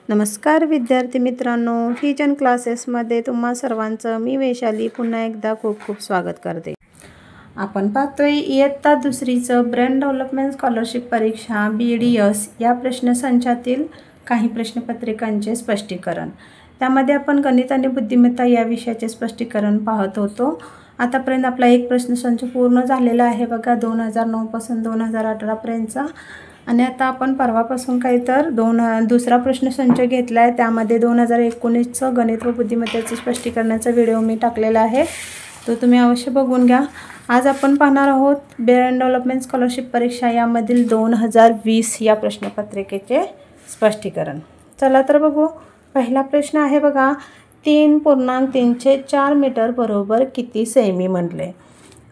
नमस्कार विद्यार्थी मित्रांनो, व्हिजन क्लासेसमध्ये तुम्हा सर्वांचं मी वैशाली पुन्हा एकदा खूप खूप स्वागत करते। आपण पाहतोय इयत्ता दुसरीचं ब्रेन डेव्हलपमेंट स्कॉलरशिप परीक्षा BDS या प्रश्नसंचातील काही प्रश्नपत्रिकांचे स्पष्टीकरण। त्यामध्ये आपण गणित आणि बुद्धिमत्ता या विषयाचे स्पष्टीकरण पाहत होतो। आतापर्यंत आपला एक प्रश्नसंच पूर्ण झालेला आहे बघा, 2009 पासून 2018 पर्यंतचा। आणि आता आपण परवापासून काही तर दुसरा प्रश्नसंच घेतला आहे। त्यामध्ये 2019चं गणित व बुद्धिमत्तेचे स्पष्टीकरणाचा व्हिडिओ मी टाकलेला आहे, तो तुम्ही अवश्य बघून घ्या। आज आपण पाहणार आहोत ब्रेन डेव्हलपमेंट स्कॉलरशिप परीक्षा यामधील 2020 या प्रश्नपत्रिकेचे स्पष्टीकरण। चला तर बघू। पहिला प्रश्न आहे बघा, 3.34 मीटर बरोबर किती सेमी म्हटले।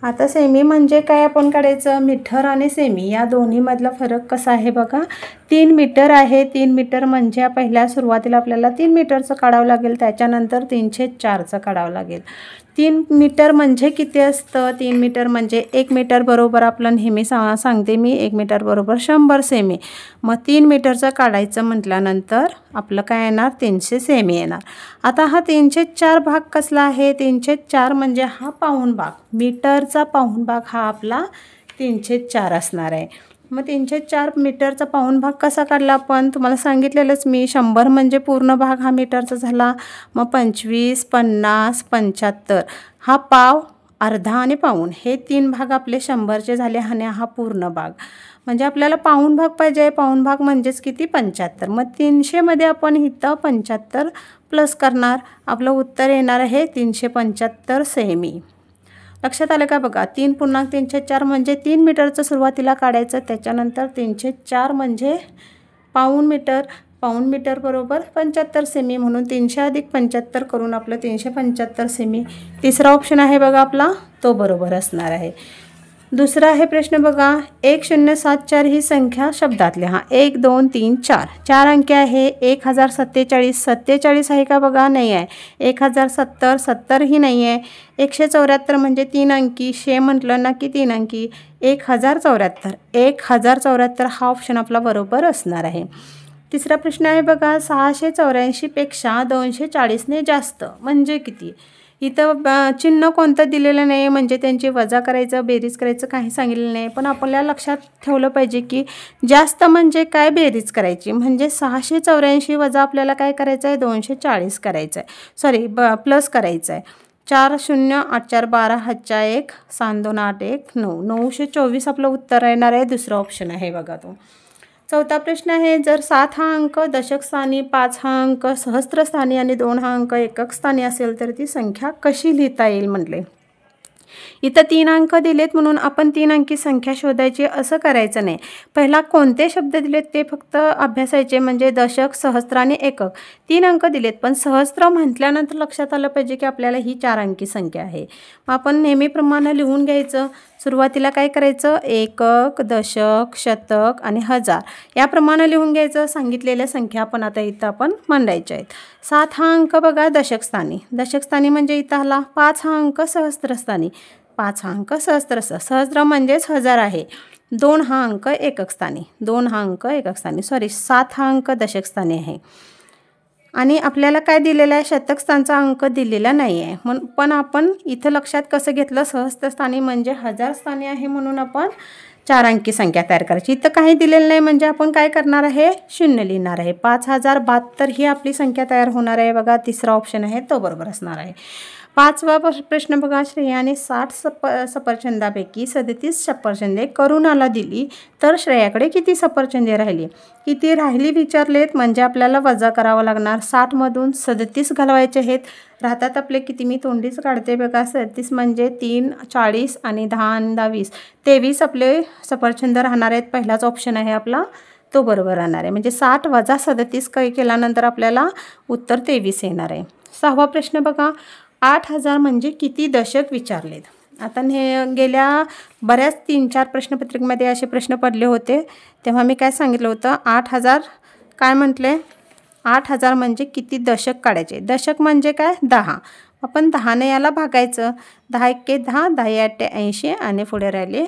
आता सेमी म्हणजे काय आपण काढायचं, मीटर आणि सेमी या दोन्हीमधला फरक कसा आहे बघा। 3 मीटर आहे, 3 मीटर म्हणजे पहिल्या सुरुवातीला आपल्याला 3 मीटरचं काढावं लागेल, त्याच्यानंतर 304चं काढावं लागेल। 3 मीटर म्हणजे किती असतं, 3 मीटर म्हणजे 1 मीटर बरोबर आपलं नेहमी सांगते मी 1 मीटर बरोबर 100 सेमी। मग 3 मीटरचं काढायचं म्हटल्यानंतर आपलं काय येणार, 300 सेमी येणार। आता हा 304 भाग कसला आहे, 304 म्हणजे हा पाऊण भाग, मीटरचा पाऊण भाग हा आपला 304 असणार आहे। मग 304 मीटरचा पाऊण भाग कसा काढला आपण, तुम्हाला सांगितलेलंच मी। 100 म्हणजे पूर्ण भाग हा मीटरचा झाला, मग 25, 50, 75 हा पाव, अर्धा आणि पाऊण हे 3 भाग आपले 100चे झाले आणि हा पूर्ण भाग म्हणजे आपल्याला पाऊण भाग पाहिजे। पाऊण भाग म्हणजेच किती, 75। मग 300 मध्ये आपण इथं 75 प्लस करणार, आपलं उत्तर येणार आहे 375 सेमी। लक्षात आलं का बघा। 3.34 म्हणजे 3 मीटरचं सुरुवातीला काढायचं, त्याच्यानंतर 304 म्हणजे पाऊण मीटर, पाऊण मीटर बरोबर 75 सेमी, म्हणून 300 अधिक 75 करून आपलं 375 सेमी। तिसरा ऑप्शन आहे बघा आपला, तो बरोबर असणार आहे। दुसरा आहे प्रश्न बघा, 1074 ही संख्या शब्दात लिहा। 1 2 3 4 4 अंकी आहे। 1047 47 आहे का बघा, नाही आहे। 1070 70 ही नाही आहे। 174 म्हणजे 3 अंकी, 100 म्हटलं ना की 3 अंकी, 1074 1074 हा ऑप्शन आपला बरोबर असणार आहे। तिसरा प्रश्न आहे बघा, 684 पेक्षा 240 ने जास्त म्हणजे किती। इथं चिन्ह कोणतं दिलेलं नाही, म्हणजे त्यांची वजा करायचं बेरीज करायचं काही सांगितलेलं नाही, पण आपल्याला लक्षात ठेवलं पाहिजे की जास्त म्हणजे काय, बेरीज करायची। म्हणजे 684 वजा आपल्याला काय करायचं आहे, 240 करायचं आहे, सॉरी प्लस करायचं आहे। 4 0 8 4 12 हातच्या 1 7 2 8 1 9 924 आपलं उत्तर येणार आहे। दुसरा ऑप्शन आहे बघा तो। चौथा प्रश्न आहे, जर 7 हा अंक दशक स्थानी, 5 हा अंक सहस्त्र स्थानी आणि 2 हा अंक एकक स्थानी असेल तर ती संख्या कशी लिहिता येईल म्हटले। इथं 3 अंक दिलेत म्हणून आपण 3 अंकी संख्या शोधायची असं करायचं नाही। पहिला कोणते शब्द दिलेत ते फक्त अभ्यासायचे, म्हणजे दशक, सहस्त्र आणि एकक। 3 अंक दिलेत, पण सहस्त्र म्हटल्यानंतर लक्षात आलं पाहिजे की आपल्याला ही 4 अंकी संख्या आहे। मग आपण नेहमीप्रमाणे लिहून घ्यायचं। सुरुवातीला काय करायचं, एकक, दशक, शतक आणि हजार याप्रमाणे लिहून घ्यायचं। सांगितलेल्या संख्या आपण आता इथं आपण मांडायच्या आहेत। 7 हा अंक बघा दशक स्थानी, दशक स्थानी म्हणजे इथं आला। 5 हा अंक सहस्त्र स्थानी, 5 हा अंक सहस्त्र म्हणजेच 1000 आहे। 2 हा अंक एकक स्थानी, 2 हा अंक एकक स्थानी, सॉरी 7 हा अंक दशक स्थानी आहे। आणि आपल्याला काय दिलेलं आहे, शतक स्थानचा अंक दिलेला नाही आहे, पण आपण इथं लक्षात कसं घेतलं, सहस्त्र स्थानी म्हणजे 1000 स्थानी आहे, म्हणून आपण 4 अंकी संख्या तयार करायची। इथं काही दिलेलं नाही म्हणजे आपण काय करणार आहे, 0 लिहिणार आहे। 5072 ही आपली संख्या तयार होणार आहे बघा। तिसरा ऑप्शन आहे तो बरोबर असणार आहे। पाचवा प्रश्न बघा, श्रेयाने 60 सफरचंदापैकी 37 सफरचंदे करुणाला दिली तर श्रेयाकडे किती सफरचंदे राहिली। किती राहिली विचारलेत म्हणजे आपल्याला वजा करावं लागणार। 60 मधून 37 घालवायचे आहेत, राहतात आपले किती, मी तोंडीच काढते बघा। 37 म्हणजे 3 40 आणि 10 आणि 10 20 23 आपले सफरचंद राहणार आहेत। पहिलाच ऑप्शन आहे आपला तो बरोबर राहणार आहे, म्हणजे 60 वजा 37 काही केल्यानंतर आपल्याला उत्तर 23 येणार आहे। सहावा प्रश्न बघा, 8000 म्हणजे किती दशक विचारलेत। आता हे गेल्या बऱ्याच 3-4 प्रश्नपत्रिकेमध्ये असे प्रश्न पडले होते, तेव्हा मी काय सांगितलं होतं, 8000 काय म्हटले, 8000 म्हणजे किती दशक काढायचे। दशक म्हणजे काय, 10, आपण 10ने याला भागायचं। 10 1 10, 10 8 80 आणि पुढे राहिले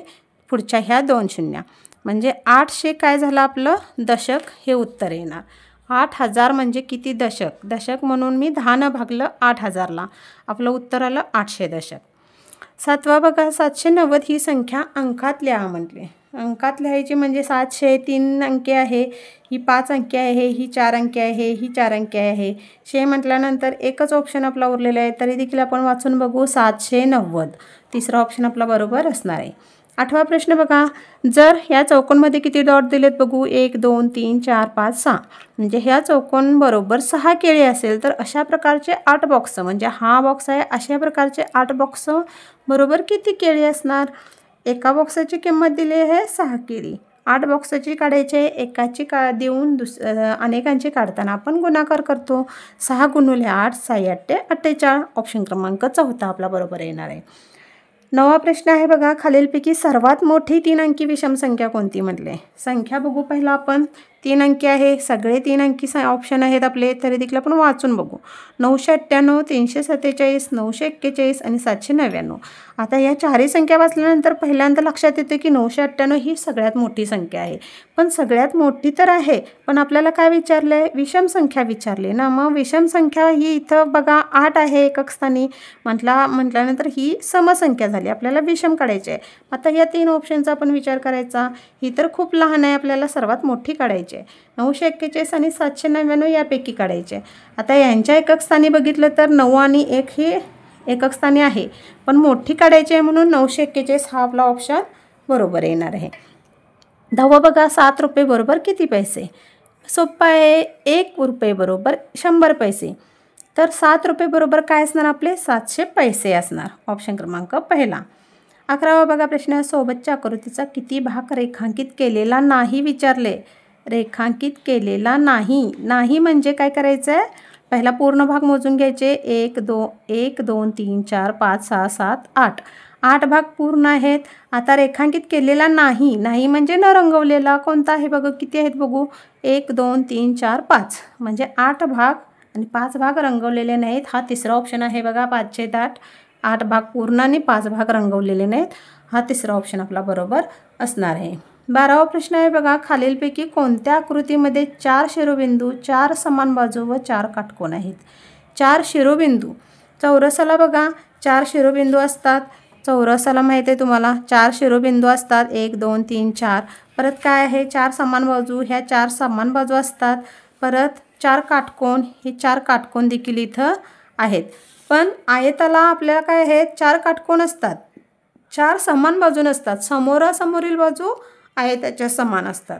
पुढच्या ह्या 2 शून्य, म्हणजे 800 काय झालं आपलं दशक हे उत्तर येणार। 8,000 म्हणजे किती दशक? दशक म्हणून मी 10 भागलं 8,000ला. आपलं उत्तर आलं 800 दशक. 7वा बघा, 790 ही संख्या अंकात लिहा म्हटले. अंकात लिहायची म्हणजे 700 3 अंकी आहे, ही 5 अंकी आहे, ही 4 अंकी आहे, ही 4 अंकी आहे. शे म्हटल्यानंतर एकच ऑप्शन आपला उरलेला आहे, तरी देखील आपण वाचून बघू. 790 तिसरा ऑप्शन आपला बरोबर असणार आहे. 8वा प्रश्न बघा, जर ह्या चौकोनमध्ये किती डॉट दिलेत बघू. 1 2 3 4 5 6 म्हणजे ह्या चौकोन बरोबर 6 केळी असेल तर अशा प्रकारचे 8 बॉक्स, म्हणजे हा बॉक्स आहे, अशा प्रकारचे 8 बॉक्स बरोबर किती केळी असणार. एका बॉक्साची किंमत दिली आहे 6 केळी. 8 बॉक्साची काढायची आहे, एकाची देऊन अनेकांची काढताना आपण गुणाकार करतो. 6 गुणुले 8 6 8 48. ऑप्शन क्रमांक 4 आपला बरोबर येणार आहे. 9वा प्रश्न आहे बघा, खालीलपैकी सर्वात मोठी 3 अंकी विषम संख्या कोणती म्हटले. संख्या बघू पहिला आपण. 3 अंकी आहे, सगळे 3 अंकी ऑप्शन आहेत आपले, तरी देखील आपण वाचून बघू. 998 347 941 आणि 799. आता या चारही संख्या वाचल्यानंतर पहिल्यांदा लक्षात येते की 998 ही सगळ्यात मोठी संख्या आहे. पण सगळ्यात मोठी तर आहे, पण आपल्याला काय विचारलं आहे, विषम संख्या विचारली ना. मग विषम संख्या ही इथं बघा 8 आहे एकक स्थानी म्हटल्यानंतर ही समसंख्या झाली, आपल्याला विषम काढायची आहे. आता या 3 ऑप्शनचा आपण विचार करायचा. ही तर खूप लहान आहे, आपल्याला सर्वात मोठी काढायची आहे. 941 आणि 799 यापैकी काढायचे. आता यांच्या एकक स्थानी बघितलं तर 9 आणि 1 ही एकक स्थानी आहे, पण मोठी काढायची आहे म्हणून 941 हा आपला ऑप्शन बरोबर येणार आहे. 10वा बघा, 7 रुपये बरोबर किती पैसे. सोपं आहे, 1 रुपये बरोबर 100 पैसे. तर 7 रुपये बरोबर काय असणार आपले 700 पैसे असणार. ऑप्शन क्रमांक पहिला. 11वा बघा प्रश्न, सोबतच्या आकृतीचा किती भाग रेखांकित केलेला नाही विचारले. रेखांकित केलेला नाही. नाही म्हणजे काय करायचं आहे, पहिला पूर्ण भाग मोजून घ्यायचे. 1 2 3 4 5 6 7 8 8 भाग पूर्ण आहेत. आता रेखांकित केलेला नाही. नाही म्हणजे न रंगवलेला कोणता आहे बघू, किती आहेत बघू. 1 2 3 4 5 म्हणजे 8 भाग आणि 5 भाग रंगवलेले नाहीत. हा तिसरा ऑप्शन आहे बघा. 5/8 8 भाग पूर्ण आणि 5 भाग रंगवलेले नाहीत. हा तिसरा ऑप्शन आपला बरोबर असणार आहे. 12वा प्रश्न आहे बघा, खालीलपैकी कोणत्या आकृतीमध्ये 4 शिरोबिंदू 4 समान बाजू व 4 काटकोन आहेत. 4 शिरोबिंदू. चौरसाला बघा 4 शिरोबिंदू असतात. चौरसाला माहिती आहे तुम्हाला 4 शिरोबिंदू असतात. 1 2 3 4. परत काय आहे 4 समान बाजू. ह्या 4 समान बाजू असतात. परत 4 काटकोन. हे 4 काटकोन देखील इथं आहेत. पण आयताला आपल्याला काय आहे 4 काटकोन असतात, 4 समान बाजू नसतात. समोरासमोरील बाजू आयताच्या समान असतात.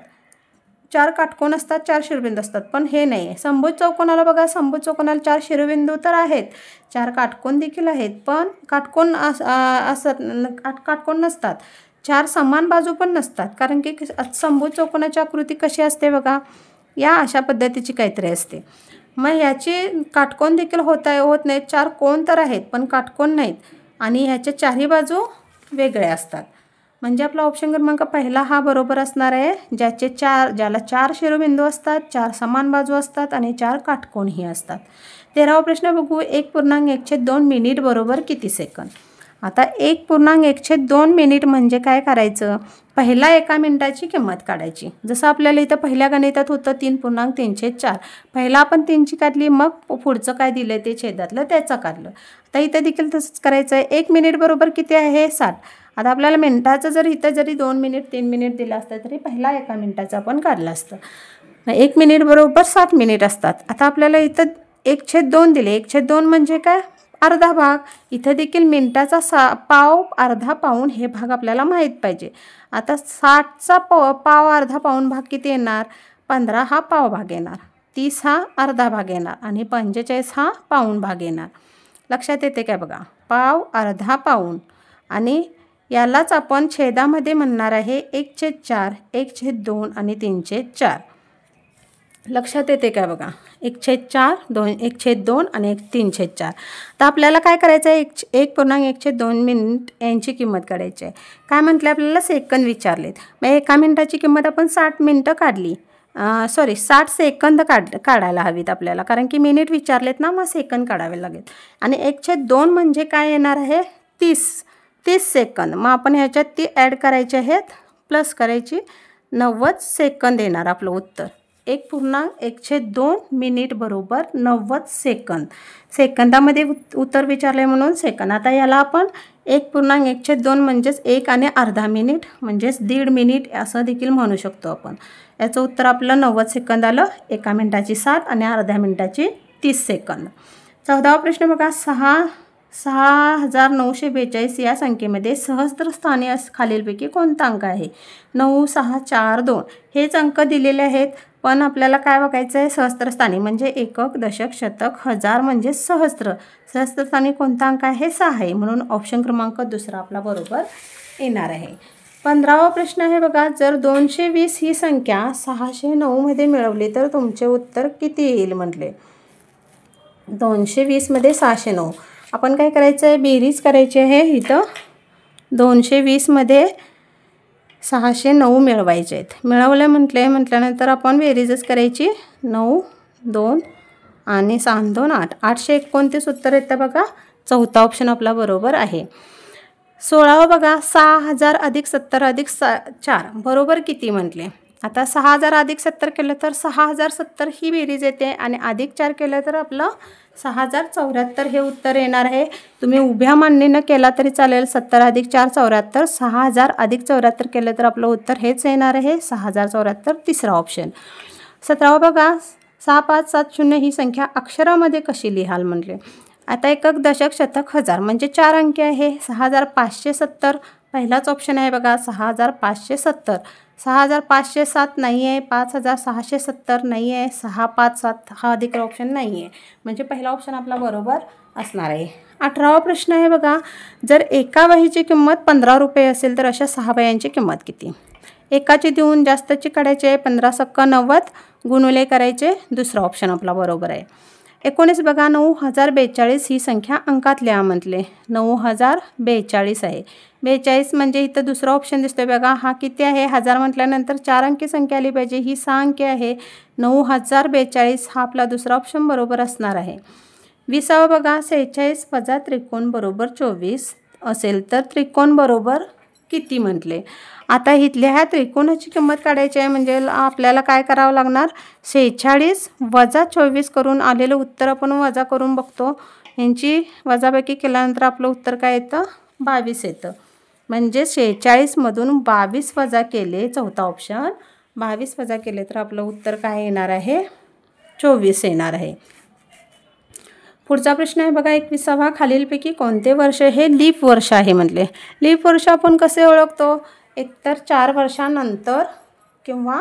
4 काटकोन असतात, 4 शिरोबिंदू असतात. पण हे नाही आहे. समभुज चौकोनाला बघा, समभुज चौकोनाला 4 शिरोबिंदू तर आहेत, 4 काटकोन देखील आहेत, पण काटकोन काटकोन नसतात. 4 समान बाजू पण नसतात. कारण की समभुज चौकोनाची आकृती कशी असते बघा, या अशा पद्धतीची काहीतरी असते. मग ह्याची काटकोन देखील होत नाहीत. 4 कोण तर आहेत पण काटकोन नाहीत आणि ह्याच्या चारही बाजू वेगळ्या असतात. म्हणजे आपला ऑप्शन क्रमांक पहिला हा बरोबर असणार आहे. ज्याला 4 शिरोबिंदू असतात, 4 समान बाजू असतात आणि 4 काटकोनही असतात. 13वा प्रश्न बघू, 1.1/2 मिनिट बरोबर किती सेकंद. आता 1.1/2 मिनिट म्हणजे काय करायचं, पहिला 1 मिनिटाची किंमत काढायची. जसं आपल्याला इथं पहिल्या गणितात होतं 3.3/4. पहिला आपण 3ची काढली, मग पुढचं काय दिलं ते छेदातलं त्याचं काढलं. आता इथं देखील तसंच करायचं आहे. 1 मिनिट बरोबर किती आहे 60. आता आपल्याला मिनिटाचं जरी 2 मिनिट 3 मिनिट दिलं असतं तरी पहिला 1 मिनिटाचं आपण काढलं असतं. 1 मिनिट बरोबर 60 मिनिट असतात. आता आपल्याला इथं 1/2 दिले. 1/2 म्हणजे काय अर्धा भाग. इथं देखील मिनिटाचा पाव अर्धा पाऊण हे भाग आपल्याला माहीत पाहिजे. आता 60चा पाव अर्धा पाऊण भाग किती येणार, 15 हा पाव भाग येणार, 30 हा अर्धा भाग येणार आणि 45 हा पाऊण भाग येणार. लक्षात येते काय बघा, पाव अर्धा पाऊण आणि यालाच आपण छेदामध्ये म्हणणार आहे 1/4 1/2 आणि 3/4. लक्षात येते काय बघा, 1/4 1/2 आणि 3/4. तर आपल्याला काय करायचं आहे, 1.1/2 मिनिट यांची किंमत काढायची आहे. काय म्हटलं आपल्याला सेकंद विचारलेत. मग 1 मिनिटाची किंमत आपण 60 मिनिटं काढली, 60 सेकंद काढायला हवीत आपल्याला, कारण की मिनिट विचारलेत ना, मग सेकंद काढावे लागेल. आणि 1/2 म्हणजे काय येणार आहे 30 सेकंद. मग आपण ह्याच्यात ती ॲड करायची आहेत, प्लस करायची, 90 सेकंद येणार आपलं उत्तर. 1.1/2 मिनिट बरोबर 90 सेकंद. सेकंदामध्ये उत्तर विचारले म्हणून सेकंद. आता याला आपण 1.1/2 म्हणजेच 1 आणि अर्धा मिनिट म्हणजेच 1.5 मिनिट असं देखील म्हणू शकतो आपण. याचं उत्तर आपलं 90 सेकंद आलं. 1 मिनिटाची 7 आणि अर्ध्या मिनिटाची 30 सेकंद. 14वा प्रश्न बघा. 6942 या संख्येमध्ये सहस्त्रस्थानी खालीलपैकी कोणता अंक आहे? 9, 6, 4, 2 हेच अंक दिलेले आहेत, पण आपल्याला काय बघायचं आहे? सहस्त्रस्थानी म्हणजे एकक, दशक, शतक, हजार म्हणजे सहस्त्र. सहस्त्रस्थानी कोणता अंक आहे? 6 आहे, म्हणून ऑप्शन क्रमांक दुसरा आपला बरोबर येणार आहे. 15वा प्रश्न आहे बघा. जर 220 ही संख्या 609 मध्ये मिळवली तर तुमचे उत्तर किती येईल म्हटले. 220 मध्ये 609 आपण काय करायचं आहे? बेरीज करायची आहे. इथं 220 मध्ये 609 मिळवायचे आहेत. मिळवलं म्हटल्यानंतर आपण बेरीजच करायची. 9, 2 आणि 6, 2, 8. 829 उत्तर येतं बघा. चौथा ऑप्शन आपला बरोबर आहे. 16वा बघा. 6000 अधिक 70 अधिक 4 बरोबर किती म्हटले. आता 6000 अधिक 70 केलं तर 6070 ही बेरीज येते आणि अधिक 4 केलं तर आपलं 6074 हे उत्तर येणार आहे. तुम्ही उभ्या मांडणीनं केला तरी चालेल. 70 अधिक 4 74. 6000 अधिक 74 केलं तर आपलं उत्तर हेच येणार आहे. 6074 तिसरा ऑप्शन. 17वा बघा. 6570 ही संख्या अक्षरामध्ये कशी लिहाल म्हटले. आता एकक, दशक, शतक, हजार म्हणजे 4 अंकी आहे. 6570 पहिलाच ऑप्शन आहे बघा. 6570. 6507 नाही आहे. 5670 नाही आहे. 657 हा अधिक ऑप्शन नाही आहे, म्हणजे पहिला ऑप्शन आपला बरोबर असणार आहे. 18वा प्रश्न आहे बघा. जर एका वहीची किंमत 15 रुपये असेल तर अशा 6 वह्यांची किंमत किती. एकाची देऊन जास्तची काढायचे. 15 सक्क 90 गुणुले करायचे. दुसरा ऑप्शन आपला बरोबर आहे. 19 बघा. 9042 ही संख्या अंकात लिहा म्हटले. 9042 आहे. 42 म्हणजे इथं दुसरा ऑप्शन दिसतोय बघा. हा किती आहे? 1000 म्हटल्यानंतर 4 अंकी संख्या आली पाहिजे. ही 6 अंकी आहे. 9042 हा आपला दुसरा ऑप्शन बरोबर असणार आहे. 20वा बघा. 46 वजा त्रिकोण बरोबर 24 असेल तर त्रिकोण बरोबर किती म्हटले. आता इथल्या ह्या त्रिकोणाची किंमत काढायची आहे म्हणजे आपल्याला काय करावं लागणार. 46 वजा 24 करून आलेलं उत्तर आपण वजा करून बघतो. यांची वजाबाकी केल्यानंतर आपलं उत्तर काय येतं? 22 येतं. म्हणजे 46 मधून 22 वजा केले. चौथा ऑप्शन 22 वजा केले तर आपलं उत्तर काय येणार आहे? 24 येणार आहे. पुढचा प्रश्न आहे बघा. 21वा. खालीलपैकी कोणते वर्ष हे लीप वर्ष आहे म्हटले. लीप वर्ष आपण कसे ओळखतो? एकतर 4 वर्षानंतर किंवा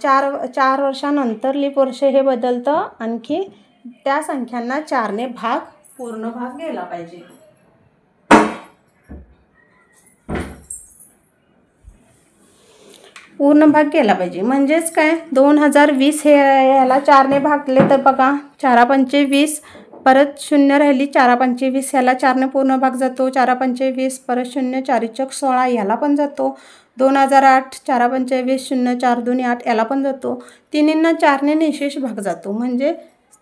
4 वर्षानंतर लीप वर्ष हे बदलतं. आणखी त्या संख्यांना 4ने पूर्ण भाग गेला पाहिजे. पूर्ण भाग केला पाहिजे म्हणजेच काय. 2020 हे याला 4ने भागले तर बघा 4×5 = 20. परत 0 राहिली. 4×5 = 20 ह्याला 4ने पूर्ण भाग जातो. 4×5 = 20. परत 0 4×1 = 16 ह्याला पण जातो. 2008 4×5 = 20. 0 4×2 = 8 याला पण जातो. तिन्हींना 4ने निशेष भाग जातो. म्हणजे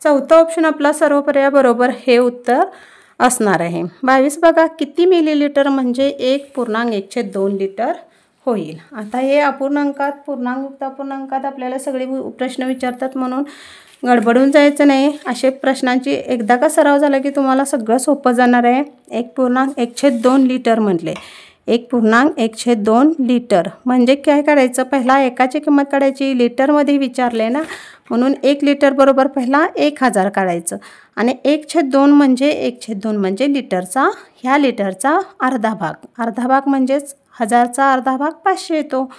चौथा ऑप्शन आपला सर्व पर्याय बरोबर हे उत्तर असणार आहे. 22 बघा. किती मिलीलिटर म्हणजे 1.1/2 लिटर होईल. आता हे अपूर्णांकात पूर्णांक अपूर्णांकात आपल्याला सगळे प्रश्न विचारतात म्हणून गडबडून जायचं नाही. असे प्रश्नांची एकदा का सराव झाला की तुम्हाला सगळं सोपं जाणार आहे. 1.1/2 लिटर म्हटले. 1.1/2 लिटर म्हणजे काय करायचं. पहिला एकाची किंमत काढायची. लिटरमध्ये विचारले ना म्हणून 1 लिटर बरोबर पहिला 1000 काढायचं आणि 1/2 म्हणजे 1/2 म्हणजे लिटरचा ह्या लिटरचा अर्धा भाग. अर्धा भाग म्हणजेच 1000चा अर्धा भाग 500 येतो.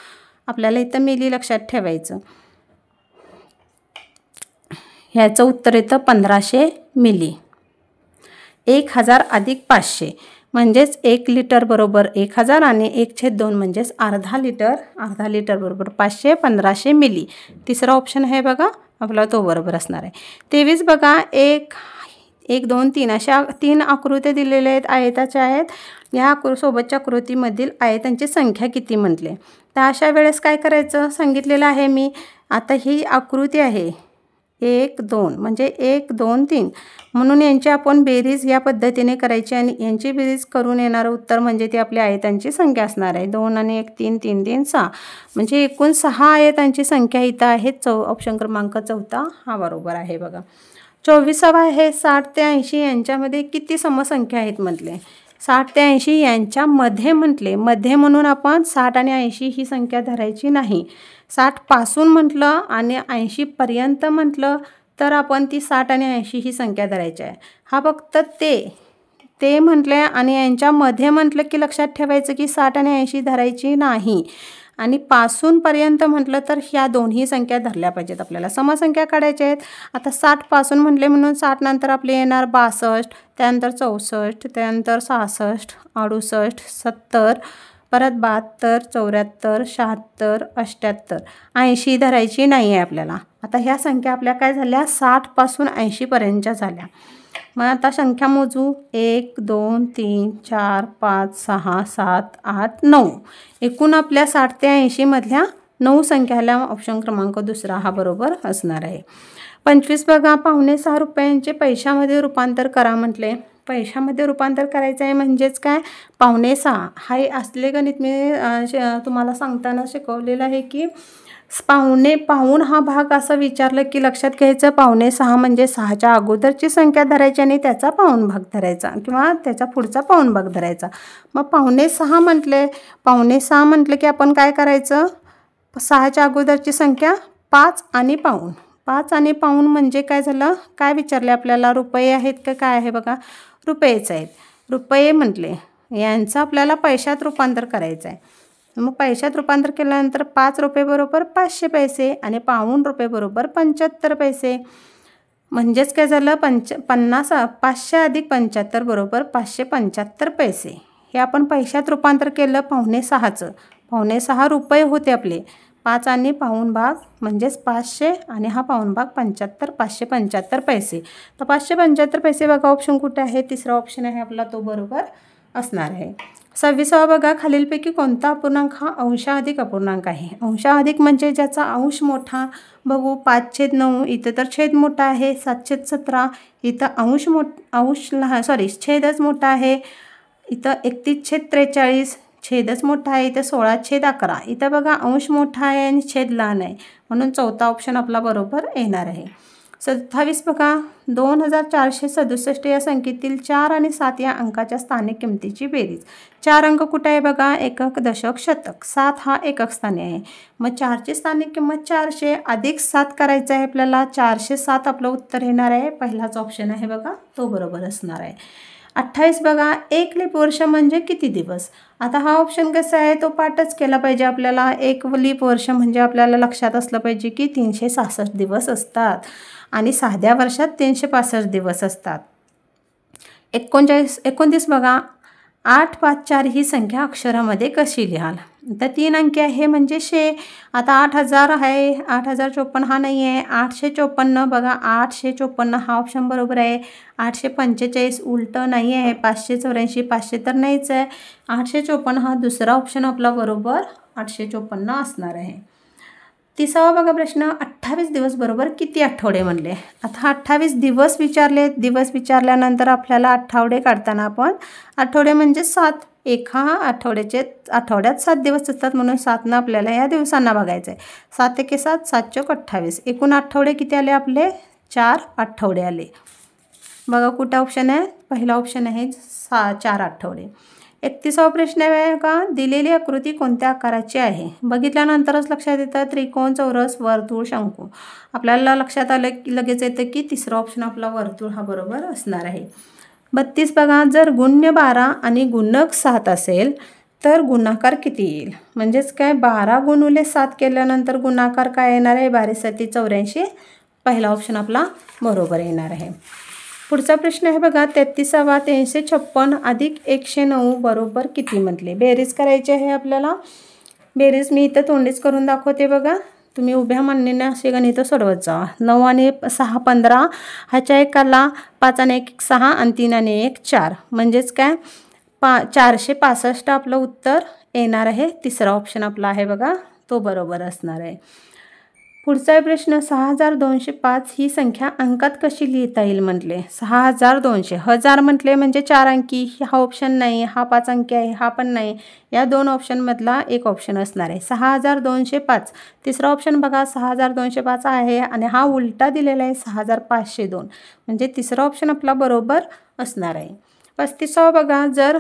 आपल्याला इथं मिली लक्षात ठेवायचं. ह्याचं उत्तर येतं 1500 मिली. 1000 अधिक 500 म्हणजेच 1 लिटर बरोबर 1000 आणि 1/2 म्हणजेच अर्धा लिटर. अर्धा लिटर बरोबर 500. 1500 मिली. तिसरा ऑप्शन आहे बघा आपला तो बरोबर असणार आहे. 23 बघा. 1 2 3 अशा 3 आकृत्या दिलेल्या आहेत. आयताच्या आहेत. या सोबतच्या आकृतीमधील आयतांची संख्या किती म्हटले. तर अशा वेळेस काय करायचं सांगितलेलं आहे मी. आता ही आकृती आहे 1 2 म्हणजे 1 2 3 म्हणून यांची आपण बेरीज या पद्धतीने करायची आणि यांची बेरीज करून येणारं उत्तर म्हणजे ती आपल्या आयतांची संख्या असणार आहे. 2 आणि 1 3 3 3 6 म्हणजे एकूण 6 आयतांची संख्या इथं आहे. ऑप्शन क्रमांक 4 हा बरोबर आहे बघा. 24वा आहे 60 ते 80 यांच्यामध्ये किती समसंख्या आहेत म्हटले. 60 ते 80 यांच्यामध्ये म्हटले, मध्ये म्हणून आपण 60 आणि 80 ही संख्या धरायची नाही. 60 पासून म्हटलं आणि 80 पर्यंत म्हटलं तर आपण ती 60 आणि 80 ही संख्या धरायची आहे. हा फक्त ते म्हटले आणि यांच्यामध्ये म्हटलं की लक्षात ठेवायचं की 60 आणि 80 धरायची नाही. आणि पासूनपर्यंत म्हटलं तर ह्या दोन्ही संख्या धरल्या पाहिजेत. आपल्याला समसंख्या काढायच्या आहेत. आता 60 पासून म्हटले म्हणून 60 नंतर आपले येणार 62, त्यानंतर 64, त्यानंतर 66, 68, 70, परत 72, 74, 76, 78, 80 धरायची नाही आहे आपल्याला. आता ह्या संख्या आपल्या काय झाल्या 60 पासून 80 पर्यंतच्या झाल्या. मग आता संख्या मोजू. 1 2 3 4 5 6 7 8 9 एकूण आपल्या 60 ते 80 मधल्या 9 संख्याला ऑप्शन क्रमांक दुसरा हा बरोबर असणार आहे. 25 बघा, ₹5.6 रुपयांचे पैशामध्ये रूपांतर करा म्हटले. पैशामध्ये रूपांतर करायचं आहे म्हणजेच काय, ₹5.6 हा असले गणित मी तुम्हाला सांगताना शिकवलेलं आहे की पाऊण हा भाग असं विचारलं की लक्षात घ्यायचं. ₹5.6 म्हणजे 6च्या अगोदरची संख्या धरायची आणि त्याचा पाऊण भाग धरायचा किंवा त्याचा पुढचा पाऊण भाग धरायचा. मग ₹5.6 म्हटलं की आपण काय करायचं, 6च्या अगोदरची संख्या 5 आणि पाऊण. 5 आणि पाऊण म्हणजे काय झालं, काय विचारले आपल्याला, रुपये आहेत का काय आहे बघा, रुपयेच आहेत. रुपये म्हटले यांचं आपल्याला पैशात रूपांतर करायचं आहे. मग पैशात रूपांतर केल्यानंतर 5 रुपये बरोबर 500 पैसे आणि ₹5 बरोबर 75 पैसे. म्हणजेच काय झालं, 500 अधिक 75 बरोबर 575 पैसे. हे आपण पैशात रूपांतर केलं ₹5.6चं. ₹5.6 रुपये होते आपले. 5 आणि पाऊण भाग म्हणजेच 500 आणि हा पाऊण भाग 75, 575 पैसे. तर 575 पैसे बघा ऑप्शन कुठे आहे, तिसरा ऑप्शन आहे आपला, तो बरोबर असणार आहे. 26वा बघा, खालीलपैकी कोणता अपूर्णांक हा अंशाधिक अपूर्णांक आहे. अंशाधिक म्हणजे ज्याचा अंश मोठा. बघू 5/9 इथं तर छेद मोठा आहे. 7/17 इथं छेदच मोठा आहे. इथं 31/43 छेदच मोठा आहे. इथं 16/11 इथं बघा अंश मोठा आहे आणि छेद लहान आहे म्हणून चौथा ऑप्शन आपला बरोबर येणार आहे. 27 बघा, 2467 या संख्येतील 4 आणि 7 या अंकाच्या स्थानिक किमतीची बेरीज. 4 अंक कुठे आहे बघा, एकक, दशक, शतक. 7 हा एकक स्थानी आहे. मग 4ची स्थानिक किंमत 400 अधिक 7 करायचं आहे आपल्याला. 407 आपलं उत्तर येणार आहे. पहिलाच ऑप्शन आहे बघा, तो बरोबर असणार आहे. 28 बघा, 1 लीप वर्ष म्हणजे किती दिवस. आता हा ऑप्शन कसा आहे, तो पाठच केला पाहिजे आपल्याला. 1 लीप वर्ष म्हणजे आपल्याला लक्षात असलं पाहिजे की 366 दिवस असतात आणि साध्या वर्षात 365 दिवस असतात. 29 बघा, 8 5 4 ही संख्या अक्षरामध्ये कशी लिहाल. तर 3 अंकी आहे म्हणजे 100. आता 8000 आहे, 8054 हा नाही आहे. 854 बघा, 854 हा ऑप्शन बरोबर आहे. 845 उलटं नाही आहे. 584 500 तर नाहीच आहे. 854 हा दुसरा ऑप्शन आपला बरोबर 854 असणार आहे. 30वा बघा प्रश्न, 28 दिवस बरोबर किती आठवडे म्हणले. आता 28 दिवस विचारले. दिवस विचारल्यानंतर आपल्याला आठवडे काढताना आपण आठवडे म्हणजे 7. आठवड्यात 7 दिवस असतात म्हणून 7 आपल्याला या दिवसांना बघायचं आहे. 7 एके 7 7 चोक 28. एकूण आठवडे किती आले आपले, 4 आठवडे आले. बघा कुठं ऑप्शन आहे, पहिला ऑप्शन आहे 4 आठवडे. 31वा प्रश्न आहे का, दिलेली आकृती कोणत्या आकाराची आहे. बघितल्यानंतरच लक्षात येतं त्रिकोण, चौरस, वर्तुळ, शंकू. आपल्याला लक्षात आलं की लगेच येतं की तिसरा ऑप्शन आपला वर्तुळ हा बरोबर असणार आहे. 32 बघा, जर गुण्य 12 आणि गुणक 7 असेल तर गुणाकार किती येईल. म्हणजेच काय, 12 गुणुले 7 केल्यानंतर गुणाकार काय येणार आहे, 12 84. पहिला ऑप्शन आपला बरोबर येणार आहे. पुढचा प्रश्न आहे बघा 33वा, 356 अधिक 109 बरोबर किती म्हटले. बेरीज करायची आहे आपल्याला. बेरीज मी इथं तोंडीच करून दाखवते बघा. तुम्ही उभ्या मांडणीने असे गणित सोडवत जावा. 9 आणि 6 15, ह्याच्या एकाला 5 आणि 1 6 आणि 3 आणि 1 4 म्हणजेच काय 465 आपलं उत्तर येणार आहे. तिसरा ऑप्शन आपला आहे बघा, तो बरोबर असणार आहे. पुढचा आहे प्रश्न 6205 ही संख्या अंकात कशी लिहिता येईल म्हटले. 6200 हजार म्हटले म्हणजे 4 अंकी, हा ऑप्शन नाही, हा 5 अंकी आहे, हा पण नाही. या 2 ऑप्शनमधला एक ऑप्शन असणार आहे. 6205 तिसरा ऑप्शन बघा 6205 आहे आणि हा उलटा दिलेला आहे 6502 म्हणजे तिसरा ऑप्शन आपला बरोबर असणार आहे. 35 बघा जर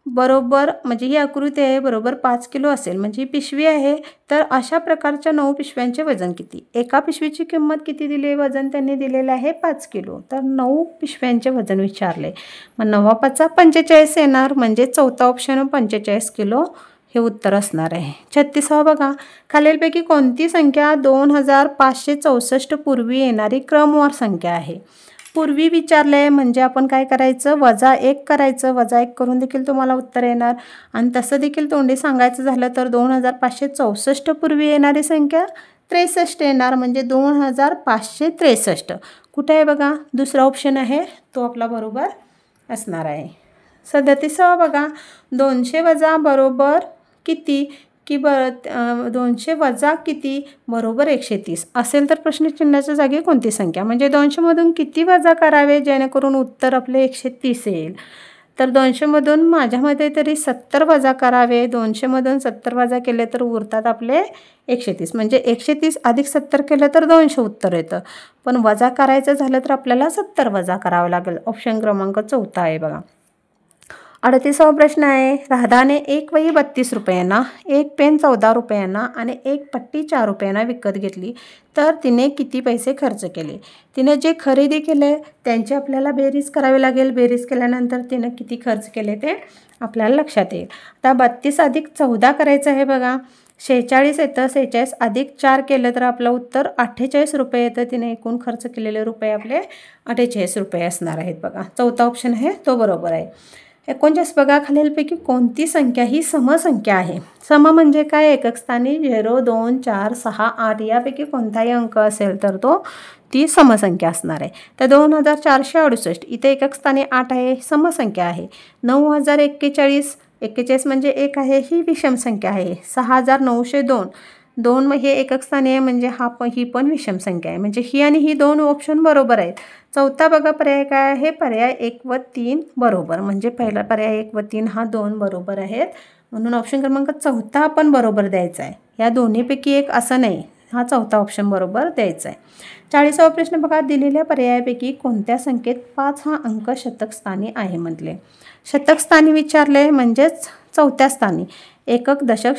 बरोबर म्हणजे ही आकृती आहे बरोबर 5 किलो असेल म्हणजे ही पिशवी आहे, तर अशा प्रकारच्या 9 पिशव्यांचे वजन किती. एका पिशवीची किंमत किती दिली, वजन त्यांनी दिलेलं आहे 5 किलो, तर 9 पिशव्यांचे वजन विचारले. मग 9 45 येणार म्हणजे चौथा ऑप्शन 45 किलो हे उत्तर असणार आहे. 36 बघा खालीलपैकी कोणती संख्या 2564 पूर्वी येणारी क्रमवार संख्या आहे. पूर्वी विचारले म्हणजे आपण काय करायचं, -1 करायचं. -1 करून देखील तुम्हाला उत्तर येणार. आणि तसं देखील तोंडी सांगायचं झालं तर 2564 पूर्वी येणारी संख्या 63 येणार म्हणजे 2563. कुठे आहे बघा, दुसरा ऑप्शन आहे तो आपला बरोबर असणार आहे. 37 बघा 200 वजा बरोबर किती की 200 वजा किती बरोबर 130 असेल तर प्रश्नचिन्हाच्या जागी कोणती संख्या, म्हणजे 200मधून किती वजा करावे जेणेकरून उत्तर आपले 130 येईल. तर 200मधून माझ्यामध्ये तरी 70 वजा करावे. 200मधून 70 वजा केले तर उरतात आपले 130 म्हणजे 130 अधिक 70 केलं तर 200 उत्तर येतं. पण वजा करायचं झालं तर आपल्याला 70 वजा करावं लागेल. ऑप्शन क्रमांक 4 आहे बघा. 38 प्रश्न आहे. राधाने एक वही 32 रुपयांना, एक पेन 14 रुपयांना आणि एक पट्टी 4 रुपयांना विकत घेतली, तर तिने किती पैसे खर्च केले. तिने जे खरेदी केले त्यांची आपल्याला बेरीज करावी लागेल. बेरीज केल्यानंतर तिने किती खर्च केले ते आपल्याला लक्षात येईल. आता 32 अधिक 14 करायचं आहे बघा. 46 येतं. 46 अधिक 4 केलं तर आपलं उत्तर 48 रुपये येतं. तिने एकूण खर्च केलेले रुपये आपले 48 रुपये असणार आहेत बघा. चौथा ऑप्शन आहे तो बरोबर आहे. 49 बघा खालीलपैकी कोणती संख्या ही समसंख्या आहे. सम म्हणजे काय, एकक स्थानी 0, 2, 4, 6, 8 यापैकी कोणताही अंक असेल तर तो ती समसंख्या असणार आहे. तर 2468 इथे एकक स्थानी 8 आहे, समसंख्या आहे. 9041 41 म्हणजे 1 आहे, ही विषम संख्या आहे. 6902 2 हे एकक स्थानी आहे म्हणजे ही पण विषम संख्या आहे. म्हणजे ही आणि ही 2 ऑप्शन बरोबर आहेत. चौथा बघा पर्याय काय आहे, पर्याय 1 व 3 बरोबर. म्हणजे पहिला पर्याय 1 व 3 हा 2 बरोबर आहेत. म्हणून ऑप्शन क्रमांक 4 आपण बरोबर द्यायचा आहे. या दोन्हीपैकी एक असं नाही, हा चौथा ऑप्शन बरोबर द्यायचा आहे. 40वा प्रश्न बघा दिलेल्या पर्यायापैकी कोणत्या संख्येत 5 हा अंक शतक स्थानी आहे म्हटले. शतक स्थानी विचारले म्हणजेच चौथ्या स्थानी. एकक दशक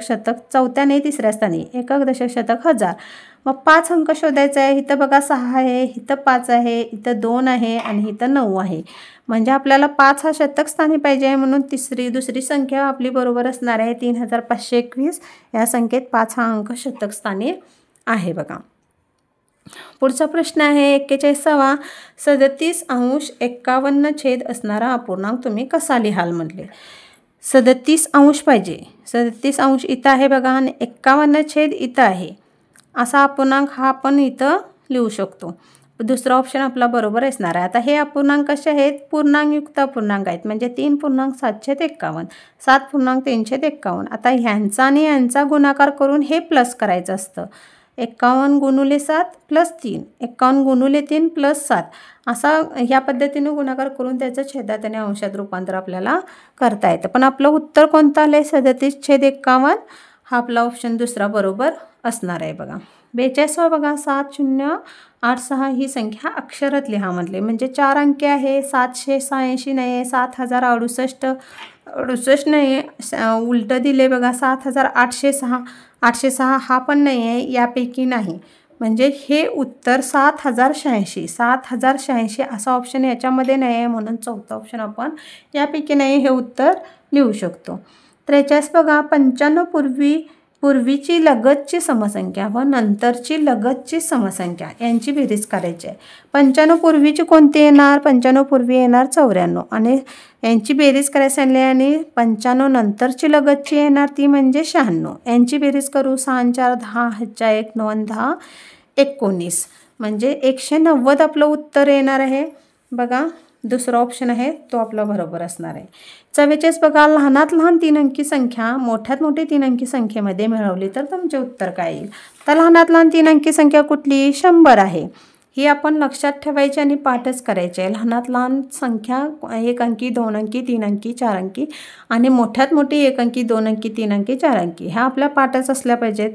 शतक चौथ्या नाही तिसऱ्या स्थानी. एकक दशक शतक हजार. मग 5 अंक शोधायचा आहे. इथं बघा 6 आहे, इथं 5 आहे, इथं 2 आहे आणि इथं 9 आहे. म्हणजे आपल्याला 5 हा शतक स्थानी पाहिजे आहे म्हणून दुसरी संख्या आपली बरोबर असणार आहे 3521. या संख्येत 5 हा अंक शतक स्थानी आहे बघा. पुढचा प्रश्न आहे 41वा. 37°51 असणारा अपूर्णांक तुम्ही कसा लिहाल म्हटले. 37° पाहिजे. 37° इथं आहे बघा आणि 51 इथं आहे. असा अपूर्णांक हा आपण इथं लिहू शकतो. दुसरा ऑप्शन आपला बरोबर असणार आहे. आता हे अपूर्णांक कसे आहेत, पूर्णांकयुक्त अपूर्णांक आहेत. म्हणजे 3.751 7.351. आता ह्यांचा आणि यांचा गुणाकार करून हे प्लस करायचं असतं. 51 गुणुले 7 प्लस 3, 51 गुणुले 3 प्लस 7 असा ह्या पद्धतीने गुणाकार करून त्याचं छेदात आणि अंशात रूपांतर आपल्याला करता येतं. पण आपलं उत्तर कोणतं आलं आहे 37/51. हा आपला ऑप्शन दुसरा बरोबर असणार आहे बघा. 42 बघा 7086 ही संख्या अक्षरात लिहा म्हटले. म्हणजे 4 अंकी आहे. 786 नाही आहे, 7068 नाही आहे, उलटं दिले बघा 7806. 806 हा पण नाही आहे, यापैकी नाही. म्हणजे हे उत्तर 7086 असा ऑप्शन याच्यामध्ये नाही आहे म्हणून चौथा ऑप्शन आपण यापैकी नाही हे उत्तर लिहू शकतो. 43 बघा 95 पूर्वीची लगतची समसंख्या व नंतरची लगतची समसंख्या यांची बेरीज करायची आहे. 95 पूर्वीची कोणती येणार, 95 पूर्वी येणार 94 आणि यांची बेरीज करायची सांगली आणि 95 नंतरची लगतची येणार ती म्हणजे 96. यांची बेरीज करू 6 4 10 1 9 10 19 म्हणजे 190 आपलं उत्तर येणार आहे बघा. दुसरा ऑप्शन आहे तो आपला बरोबर असणार आहे. 44 बघा, लहानात लहान 3 अंकी संख्या मोठ्यात मोठी 3 अंकी संख्येमध्ये मिळवली तर तुमचे उत्तर काय येईल? तर लहानात लहान 3 अंकी संख्या कुठली? 100 आहे. ही आपण लक्षात ठेवायची आणि पाठच करायचे आहे. लहानात लहान संख्या 1 अंकी, 2 अंकी, 3 अंकी, 4 अंकी आणि मोठ्यात मोठी 1 अंकी, 2 अंकी, 3 अंकी, 4 अंकी ह्या आपल्या पाठच असल्या पाहिजेत.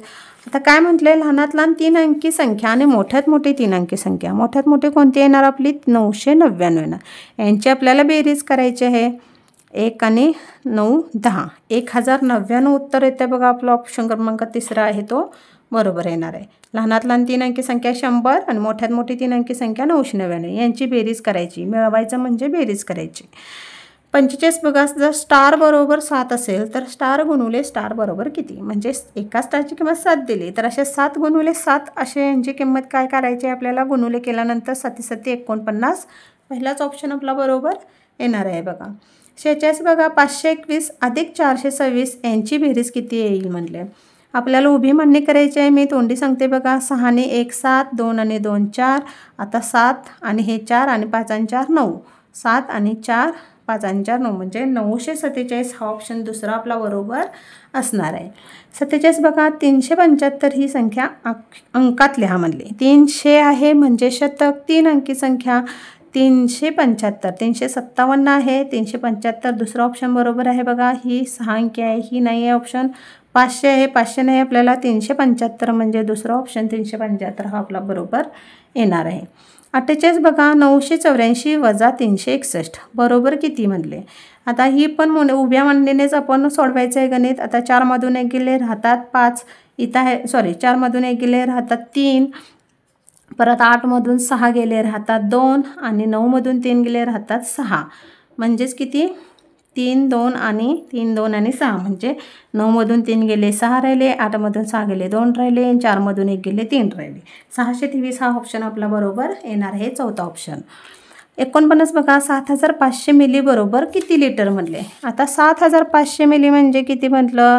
आता काय म्हटलंय? लहानात लहान 3 अंकी संख्या आणि मोठ्यात मोठी 3 अंकी संख्या. मोठ्यात मोठी कोणती येणार आपली? 999 येणार. यांची आपल्याला बेरीज करायची आहे. 1 आणि 9 10, 1099 उत्तर येते बघा. आपला ऑप्शन क्रमांक 3 आहे तो बरोबर येणार आहे. लहानात लहान 3 अंकी संख्या 100 आणि मोठ्यात मोठी 3 अंकी संख्या 999 यांची बेरीज करायची. मिळवायचं म्हणजे बेरीज करायची. 45 बघा, जर स्टार बरोबर 7 असेल तर स्टार गुणुले स्टार बरोबर किती? म्हणजे एका स्टारची किंमत 7 दिली तर असे 7 गुणुले 7 असे यांची किंमत काय करायची आपल्याला? गुणुले केल्यानंतर 7 7 49. पहिलाच ऑप्शन आपला बरोबर येणार आहे बघा. 46 बघा, 521 अधिक 426 यांची बेरीज किती येईल म्हणले. आपल्याला उभी मांडणी करायची आहे. मी तोंडी सांगते बघा. 6 आणि 1 7, 2 आणि 2 4. आता 7 आणि हे 4 आणि 5 आणि 4 9. 7 आणि 4, 5 आणि 4 9 म्हणजे 947 हा ऑप्शन दुसरा आपला बरोबर असणार आहे. 47 बघा, 375 ही संख्या अंकात लिहा म्हणले. 300 आहे म्हणजे शतक. 3 अंकी संख्या 375, 357 आहे. 375 दुसरा ऑप्शन बरोबर आहे बघा. ही 6 अंकी आहे, ही नाही आहे ऑप्शन. 500 आहे, 500 नाही आपल्याला. 375 म्हणजे दुसरा ऑप्शन 375 हा आपला बरोबर येणार आहे. 48 बघा, 984 वजा 361 बरोबर किती म्हणले. आता ही पण उभ्या मांडणीनेच आपण सोडवायचं आहे गणित. आता 4 मधून 1 गेले राहतात 5. इथं आहे 4 मधून 1 गेले राहतात 3. परत 8 मधून 6 गेले राहतात 2 आणि 9 मधून 3 गेले राहतात 6. म्हणजेच किती? 3 2 आणि 3 2 आणि 6 म्हणजे 9 मधून 3 गेले 6 राहिले, 8 मधून 6 गेले 2 राहिले, 4 मधून 1 गेले 3 राहिले. 623 हा ऑप्शन आपला बरोबर येणार आहे. चौथा ऑप्शन. 49 बघा, 7500 मिली बरोबर किती लिटर म्हणले. आता 7500 मिली म्हणजे किती म्हटलं?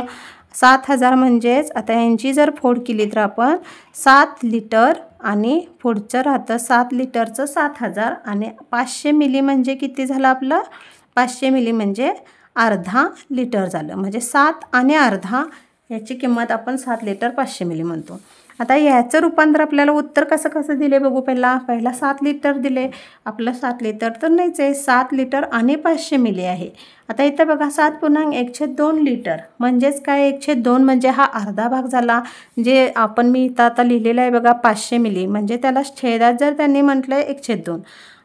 7000 म्हणजेच आता यांची जर फोड केली तर आपण 7 लिटर आणि पुढचं राहतं 7 लिटरचं 7000 आणि 500 मिली म्हणजे किती झालं आपलं? 500 मिली म्हणजे अर्धा लिटर झालं. म्हणजे 7 आणि अर्धा याची किंमत आपण 7 लिटर 500 मिली म्हणतो. आता याचं रूपांतर आपल्याला उत्तर कसं दिले बघू. पहिला 7 लिटर दिले. आपलं 7 लिटर तर नाहीच आहे. 7 लिटर आणि 500 मिली आहे. आता इथं बघा 7.1/2 लिटर म्हणजेच काय? 1/2 म्हणजे हा अर्धा भाग झाला. जे आपण मी इथं आता लिहिलेलं आहे बघा 500 मिली म्हणजे त्याला छेदात जर त्यांनी म्हटलं 1/2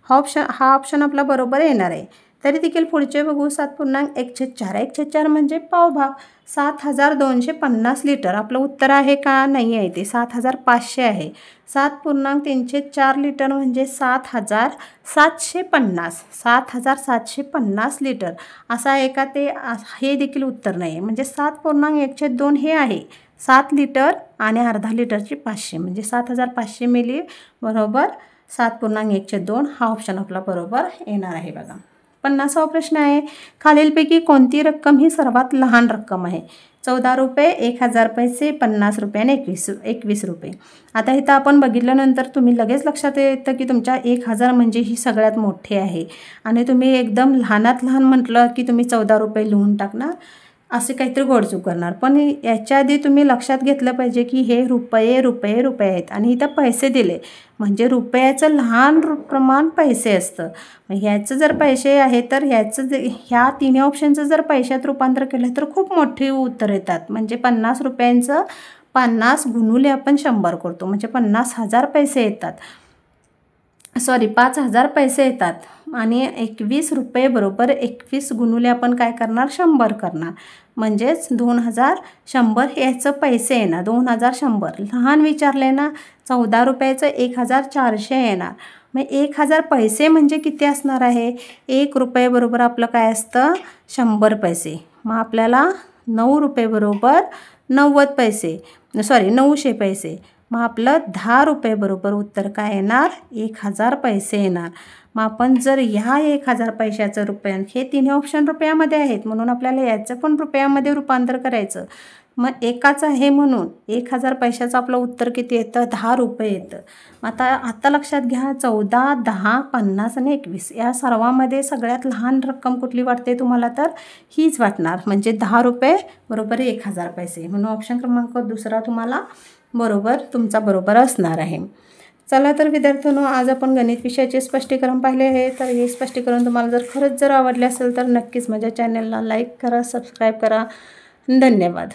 हा ऑप्शन आपला बरोबर येणार आहे. तरी देखील पुढचे बघू 7.1/4. 1/4 म्हणजे पावभाग. 7250 लिटर आपलं उत्तर आहे का? नाही आहे. ते 7500 आहे. 7.304 लिटर म्हणजे 7750. 7750 लिटर असं आहे का? ते हे देखील उत्तर नाही आहे. म्हणजे 7.1/2 हे आहे 7 लिटर आणि अर्धा लिटरची 500 म्हणजे 7500 मिली बरोबर 7.1/2 हा ऑप्शन आपला बरोबर येणार आहे बघा. 50वा प्रश्न आहे. खालीलपैकी कोणती रक्कम ही सर्वात लहान रक्कम आहे? 14 रुपये, 1000 पैसे, 50 रुपये आणि 21 रुपये. आता इथं आपण बघितल्यानंतर तुम्ही लगेच लक्षात येतं की तुमच्या 1000 म्हणजे ही सगळ्यात मोठी आहे आणि तुम्ही एकदम लहानात लहान म्हटलं की तुम्ही 14 रुपये लिहून टाकणार असे काहीतरी घोडचूक करणार. पण याच्या आधी तुम्ही लक्षात घेतलं पाहिजे की हे रुपये रुपये रुपये आहेत आणि इथं पैसे दिले म्हणजे रुपयाचं लहान प्रमाण पैसे असतं. ह्याचं जर पैसे आहे तर ह्या तिन्ही ऑप्शनचं जर पैशात रूपांतर केलं तर खूप मोठी उत्तर येतात. म्हणजे 50 रुपयांचं 50 गुणुले आपण 100 करतो म्हणजे 50,000 पैसे येतात. 5000 पैसे येतात आणि 21 रुपये बरोबर 21 गुणुले आपण काय करणार? 100 करणार म्हणजेच 2100 याचं पैसे येणार. 2100 लहान विचारले ना. 14 रुपयाचं 1400 येणार. मग 1000 पैसे म्हणजे किती असणार आहे? 1 रुपये बरोबर आपलं काय असतं? 100 पैसे. मग आपल्याला 9 रुपये बरोबर 900 पैसे. मग आपलं 10 रुपये बरोबर उत्तर काय येणार? 1000 पैसे येणार. मग आपण जर ह्या 1000 पैशाचं रुपया हे तिन्ही ऑप्शन रुपयामध्ये आहेत म्हणून आपल्याला याचं पण रुपयामध्ये रूपांतर करायचं. मग एकाच आहे म्हणून 1000 पैशाचं आपलं उत्तर किती येतं? 10 रुपये येतं। आता लक्षात घ्या, 14, 10, 50 आणि 21 या सर्वांमध्ये सगळ्यात लहान रक्कम कुठली वाटते तुम्हाला? तर हीच वाटणार, म्हणजे 10 रुपये बरोबर 1000 पैसे, म्हणून ऑप्शन क्रमांक दुसरा तुम्हाला तुमचा बरोबर असणार आहे। चला तर विद्यार्थ्यांनो, आज आपण गणित विषयाचे स्पष्टीकरण पाहिले आहे। तर हे स्पष्टीकरण तुम्हाला खरंच आवडले असेल तर नक्कीच माझ्या चॅनलला लाईक करा, सबस्क्राईब करा। धन्यवाद।